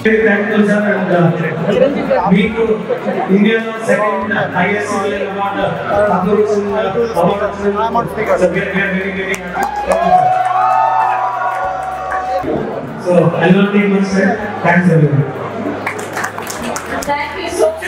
thankful sir, and మీకు ఇండియాలో second highest award so I will take much sir. Thanks everyone. Thank you so much.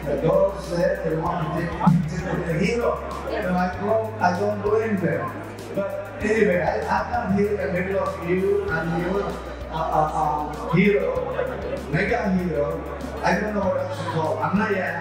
The girls said they want to take the hero. And I don't go anywhere. But anyway, I'm not here in the middle of you and you, hero, mega hero. I don't know what else to call. I'm not yet.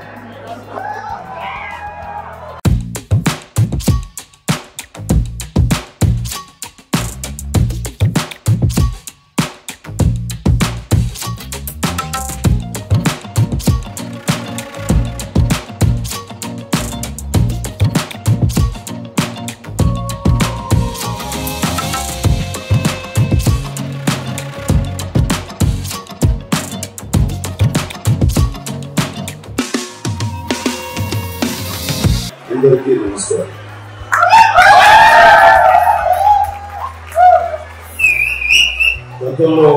అందరికీ నమస్కారం. గతంలో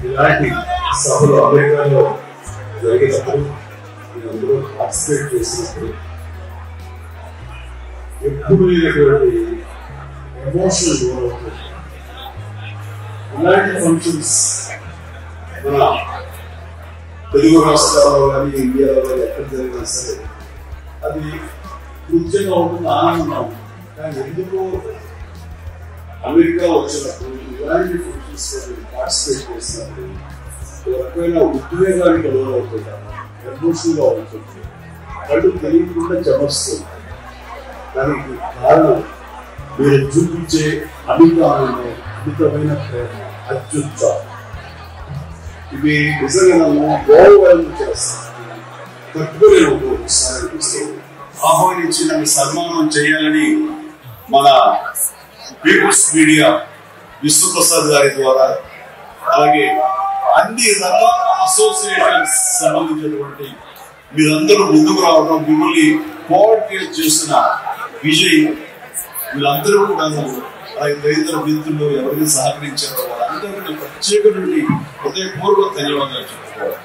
ఇలాంటి సభలు అమెరికాలో జరిగినప్పుడు అందరూ participate చేసినప్పుడు ఎప్పుడు లేనటువంటి ఎమోషనల్ గోల్ అవుతుంది. ఇలాంటి ఫంక్షన్స్ మన తెలుగు రాష్ట్రాల్లో కానీ ఇండియాలో కానీ ఎక్కడ జరిగినా సరే అది ముఖ్యంగా ఉంటుంది, ఆనందంగా ఉంటుంది. కానీ ఎందుకు అమెరికా వచ్చినప్పుడు ఇలాంటి ఫంక్షన్స్ పార్టిసిపేట్ చేసినప్పుడు ఒక రకమైన ఉద్వేగానికి లోనవుతుంటారు, ఎమోషనల్గా అవుతుంది, కళ్ళు తెలియకుండా చెమరుస్తుంది. దానికి కారణం మీరు చూపించే అమితమైన ప్రేమ, అత్యుత్సాహం. ఇవి నిజంగా నన్ను గౌరవం చేస్తాను. తట్టుకోలేను ఒకసారి అనిపిస్తుంది. ఆహ్వానించి నన్ను సన్మానం చేయాలని మన పీపుల్స్ మీడియా విశ్వప్రసాద్ గారి ద్వారా, అలాగే అన్ని రకాల అసోసియేషన్స్ సంబంధించినటువంటి మీరందరూ ముందుకు రావడం, మిమ్మల్ని కోఆర్డినేట్ చేసిన విజయ్, వీళ్ళందరూ కూడా అలాగే తదితర మిత్రులు ఎవరికి సహకరించారో వాళ్ళందరికీ ప్రత్యేకటువంటి హృదయపూర్వక ధన్యవాదాలు చెప్పుకోవాలి.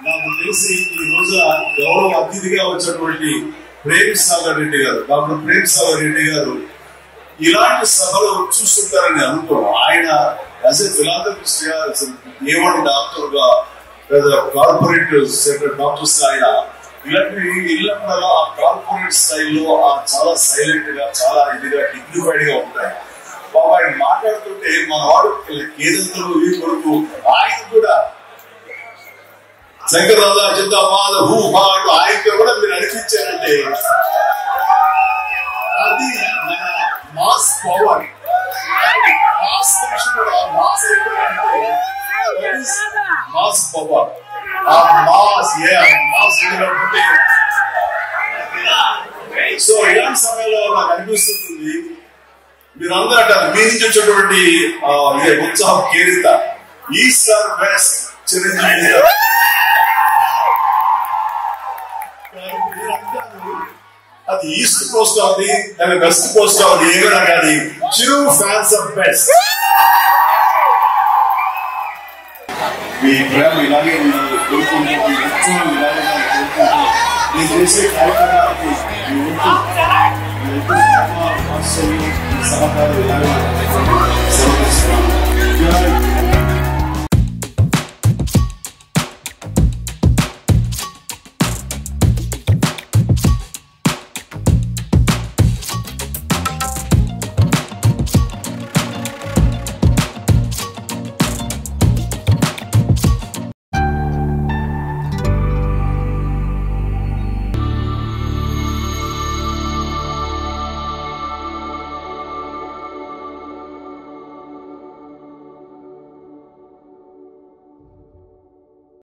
నాకు తెలిసి ఈ రోజు గౌరవ అతిథిగా వచ్చినటువంటి ప్రేమ్ సాగర్ రెడ్డి గారు, డాక్టర్ ప్రేమ్ సాగర్ రెడ్డి గారు ఇలాంటి సభలు చూస్తుంటారని అనుకోను. ఆయన యాజ్ ఎ ఫిలాంథ్రపిస్ట్ గా, ఏవన్ డాక్టర్ గా, లేదా కార్పొరేట్ సెక్టర్ డాక్టర్స్ గా ఆయన ఇలాంటి ఇళ్ళలో ఆ కార్పొరేట్ స్టైల్లో చాలా సైలెంట్ గా, చాలా ఇదిగా, డిగ్నిఫైడ్ గా ఉంటాయి. బాబా ఆయన మాట్లాడుతుంటే మన వాడు ఏదంతలు ఈ కొడుకు ఆయన కూడా శంకరరావు జిందాబాద్ హూహాడు ఆయనతో కూడా మీరు అనిపించారంటే అది మన మాస్ పవర్. మాస్ పవర్, ఆ మాస్ సో ఇలాంటి సమయంలో నాకు అనిపిస్తుంది మీరందరూ అంటారు మీ నుంచి వచ్చేటువంటి ఉత్సాహం కేరిత ఈస్ట్ ఆర్ వెస్ట్ చిరంజీవి అది ఈస్ట్ కోస్ట్ అవుతుంది, లేదా వెస్ట్ కోస్ట్ అవుతుంది, ఏమైనా కానీ చిరు ఫ్యాన్స్ ఆఫ్ బెస్ట్. మీ ప్రేమ ఇలాగే ఉన్నారు కోరుకుంటున్నాను. నేను చేసే కార్యక్రమానికి సహకారం ఇలాగే